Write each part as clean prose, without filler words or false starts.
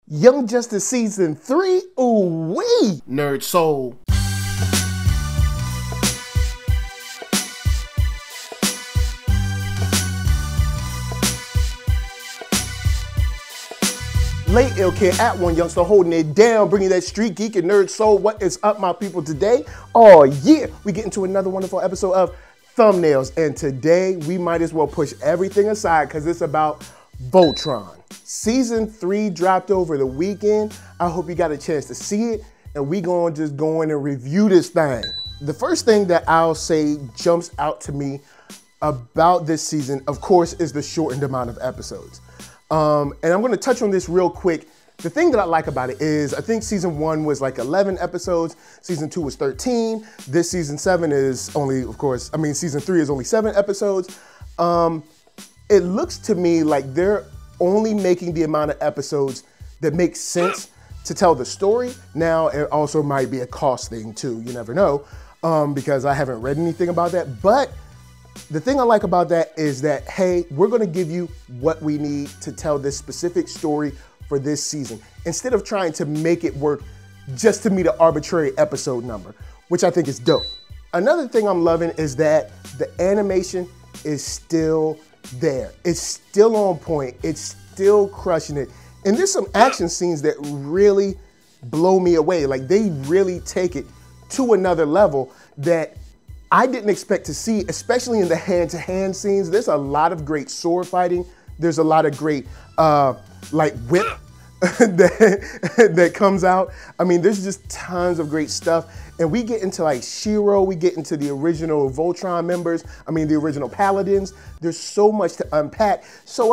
Young Justice Season 3, ooh-wee! NERDSoul. Late Ill Kid at OneYoungsta holding it down, bringing that StreetGeek and NERDSoul. What is up, my people, today? Oh yeah, we get into another wonderful episode of Thumbnails, and today we might as well push everything aside because it's about Voltron. Season 3 dropped over the weekend. I hope you got a chance to see it, and we gonna just go in and review this thing. The first thing that I'll say jumps out to me about this season, of course, is the shortened amount of episodes. And I'm gonna touch on this real quick. The thing that I like about it is I think season 1 was like 11 episodes, season 2 was 13, this season 7 is only, season 3 is only 7 episodes. It looks to me like they're only making the amount of episodes that make sense to tell the story. Now, it also might be a cost thing too, you never know, because I haven't read anything about that. But the thing I like about that is that, hey, we're gonna give you what we need to tell this specific story for this season, instead of trying to make it work just to meet an arbitrary episode number, which I think is dope. Another thing I'm loving is that the animation is still there. It's still on point. It's still crushing it. And there's some action scenes that really blow me away. Like, they really take it to another level that I didn't expect to see, especially in the hand-to-hand scenes. There's a lot of great sword fighting. There's a lot of great, like, whip that comes out. I mean, there's just tons of great stuff. And we get into like Shiro, we get into the original Voltron members, the original Paladins. There's so much to unpack. So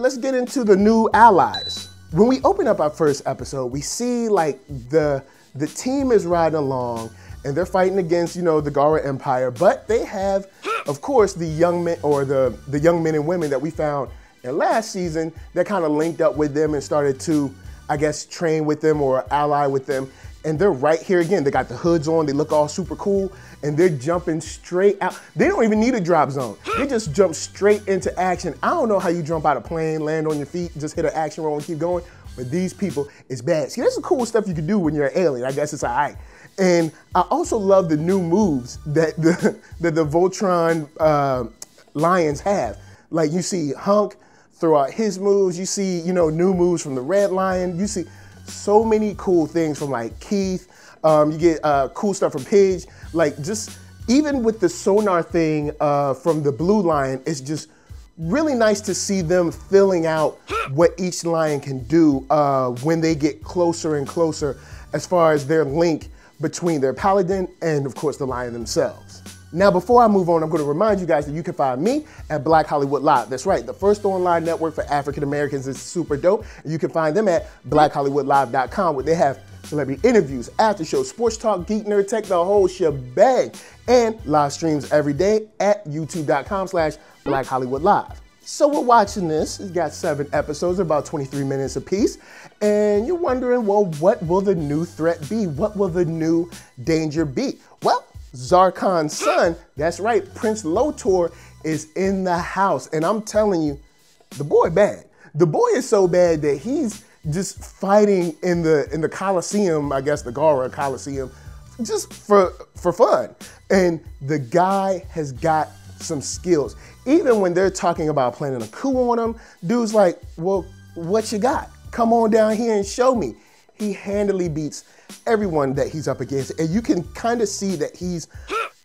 let's get into the new allies. When we open up our first episode, we see like the team is riding along and they're fighting against, the Gara Empire, but they have, of course, the young men, or the young men and women that we found in last season that kind of linked up with them and started to, I guess, train with them or ally with them. And they're right here again. They got the hoods on, they look all super cool, and they're jumping straight out. They don't even need a drop zone. They just jump straight into action. I don't know how you jump out of a plane, land on your feet, just hit an action roll and keep going, but these people, it's bad. See, there's some cool stuff you can do when you're an alien. I guess it's all right. And I also love the new moves that the Voltron lions have. Like, you see Hunk throw out his moves, you see, new moves from the Red Lion, you see so many cool things from like Keith, you get cool stuff from Pidge, like just even with the sonar thing from the Blue Lion, it's just really nice to see them filling out what each lion can do when they get closer and closer as far as their link between their paladin and of course the lion themselves. Now, before I move on, I'm going to remind you guys that you can find me at Black Hollywood Live. That's right, the first online network for African Americans is super dope. And you can find them at blackhollywoodlive.com, where they have celebrity interviews, after shows, sports talk, geek, nerd, tech, the whole shebang, and live streams every day at youtube.com/blackhollywoodlive. So we're watching this. It's got 7 episodes, about 23 minutes apiece. And you're wondering, well, what will the new threat be? What will the new danger be? Well, Zarkon's son, that's right, Prince Lotor, is in the house. And I'm telling you, the boy bad. The boy is so bad that he's just fighting in the Coliseum, I guess the Gara Coliseum, just for fun. And the guy has got some skills. Even when they're talking about planning a coup on him, dude's like, well, what you got? Come on down here and show me. He handily beats everyone that he's up against. And you can kind of see that he's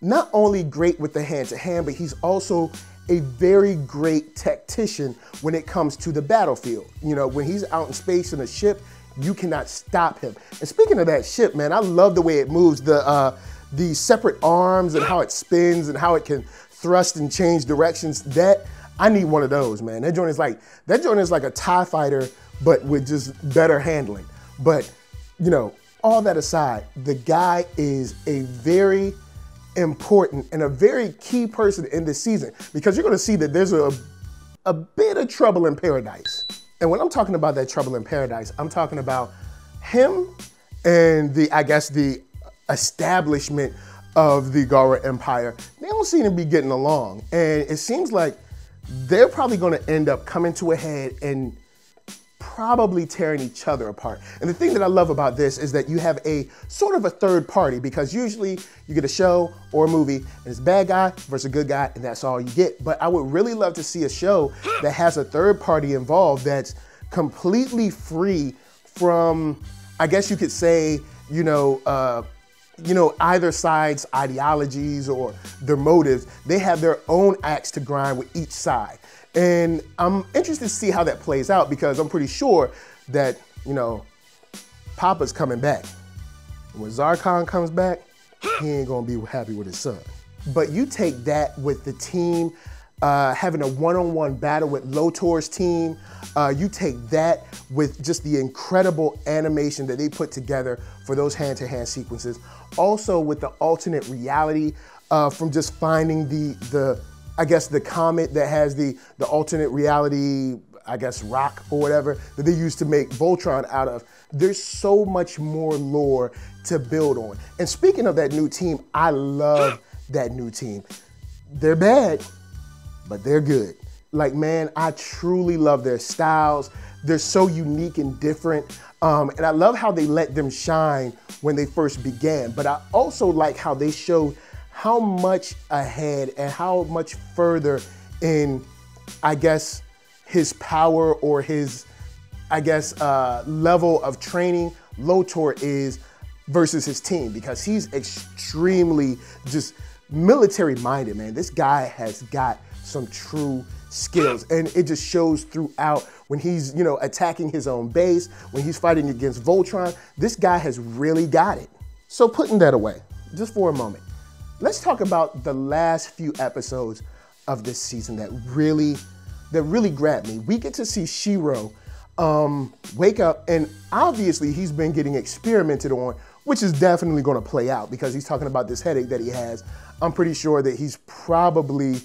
not only great with the hand-to-hand, but he's also a very great tactician when it comes to the battlefield. When he's out in space in a ship, you cannot stop him. And speaking of that ship, man, I love the way it moves, the separate arms and how it spins and how it can thrust and change directions. I need one of those, man. That joint is like a TIE fighter, but with just better handling. But, all that aside, the guy is a very important and a very key person in this season, because you're gonna see that there's a bit of trouble in paradise. And when I'm talking about that trouble in paradise, I'm talking about him and the establishment of the Gara Empire. They don't seem to be getting along. And it seems like they're probably gonna end up coming to a head and probably tearing each other apart. And the thing that I love about this is that you have a sort of a third party, because usually you get a show or a movie and it's a bad guy versus a good guy and that's all you get. But I would really love to see a show that has a third party involved that's completely free from, I guess you could say, either side's ideologies or their motives. They have their own axe to grind with each side. And I'm interested to see how that plays out, because I'm pretty sure that, Papa's coming back. When Zarkon comes back, he ain't gonna be happy with his son. But you take that with the team having a one-on-one battle with Lotor's team. You take that with just the incredible animation that they put together for those hand-to-hand sequences. Also with the alternate reality from just finding the comet that has the alternate reality, rock or whatever that they used to make Voltron out of. There's so much more lore to build on. And speaking of that new team, I love that new team. They're bad, but they're good. Like, man, I truly love their styles. They're so unique and different. And I love how they let them shine when they first began. But I also like how they showed how much ahead and how much further in, his power or his, level of training Lotor is versus his team, because he's extremely just military minded, man. This guy has got some true skills, and it just shows throughout when he's, attacking his own base, when he's fighting against Voltron. This guy has really got it. So putting that away, just for a moment, let's talk about the last few episodes of this season that really grabbed me. We get to see Shiro wake up, and obviously he's been getting experimented on, which is definitely going to play out because he's talking about this headache that he has. I'm pretty sure that he's probably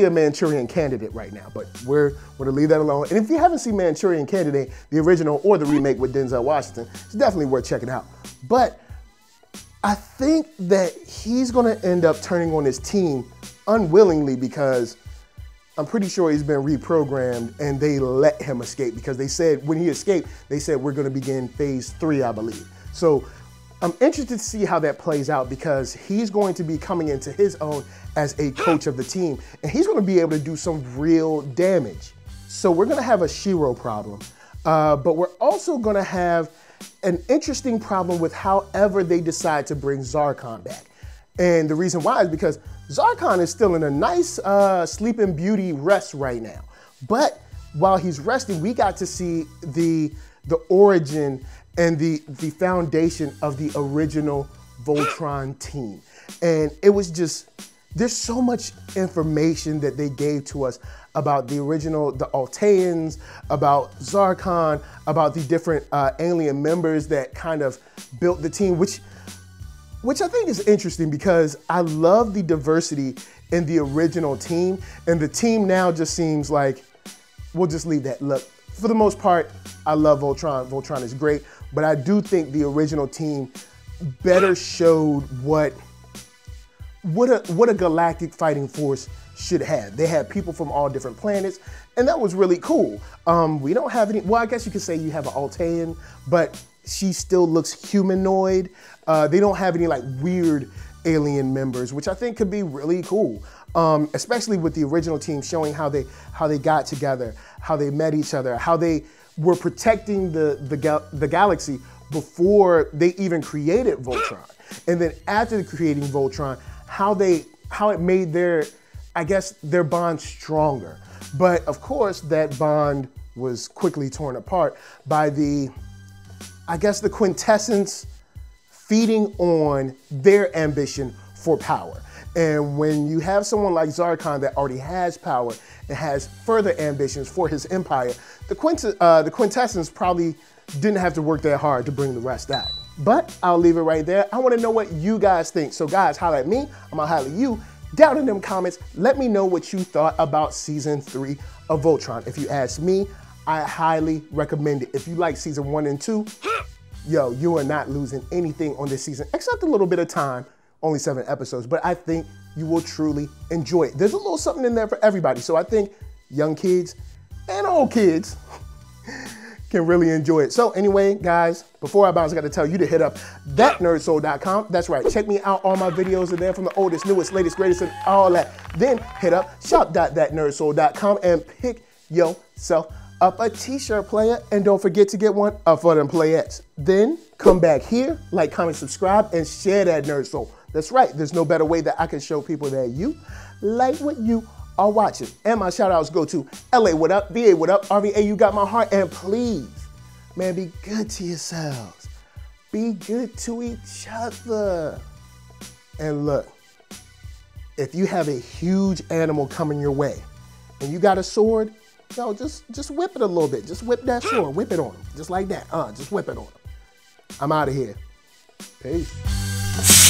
a Manchurian Candidate right now, but we're going to leave that alone. And if you haven't seen Manchurian Candidate, the original or the remake with Denzel Washington, it's definitely worth checking out. But I think that he's going to end up turning on his team unwillingly, because I'm pretty sure he's been reprogrammed and they let him escape, because they said when he escaped, they said we're going to begin phase 3, I believe. So I'm interested to see how that plays out, because he's going to be coming into his own as a coach of the team, and he's going to be able to do some real damage. So we're going to have a Shiro problem, but we're also going to have an interesting problem with however they decide to bring Zarkon back. And the reason why is because Zarkon is still in a nice Sleeping Beauty rest right now. But while he's resting, we got to see the origin and the foundation of the original Voltron team. And it was just, there's so much information that they gave to us about the original, the Alteans, about Zarkon, about the different alien members that kind of built the team, which I think is interesting, because I love the diversity in the original team, and the team now just seems like, we'll just leave that. Look, for the most part, I love Voltron. Voltron is great, but I do think the original team better showed what a galactic fighting force should have. They had people from all different planets, and that was really cool. We don't have any, well, I guess you could say you have an Altean, but she still looks humanoid. They don't have any like weird alien members, which I think could be really cool. Especially with the original team showing how they got together, how they met each other, how they were protecting the galaxy before they even created Voltron. And then after creating Voltron, how it made their bond stronger. But of course, that bond was quickly torn apart by the quintessence feeding on their ambition for power. And when you have someone like Zarkon that already has power and has further ambitions for his empire, the quintessence probably didn't have to work that hard to bring the rest out. But I'll leave it right there. I want to know what you guys think. So guys, holler at me, I'm gonna holler at you. Down in them comments, let me know what you thought about season 3 of Voltron. If you ask me, I highly recommend it. If you like season 1 and 2, yo, you are not losing anything on this season, except a little bit of time, only 7 episodes, but I think you will truly enjoy it. There's a little something in there for everybody. So I think young kids and old kids can really enjoy it. So anyway, guys, before I bounce, I got to tell you to hit up ThatNERDSoul.com. That's right. Check me out. All my videos are there, from the oldest, newest, latest, greatest, and all that. Then hit up shop.thatnerdsoul.com and pick yourself up a t-shirt, player. And don't forget to get one up for them playettes. Then come back here, like, comment, subscribe, and share that Nerd Soul. That's right. There's no better way that I can show people that you like what you are watching. And my shout outs go to LA, what up? VA, what up? RVA, you got my heart. And please, man, be good to yourselves. Be good to each other. And look, if you have a huge animal coming your way and you got a sword, yo, just whip it a little bit. Just whip that sword. Whip it on him. Just like that. Just whip it on him. I'm out of here. Peace.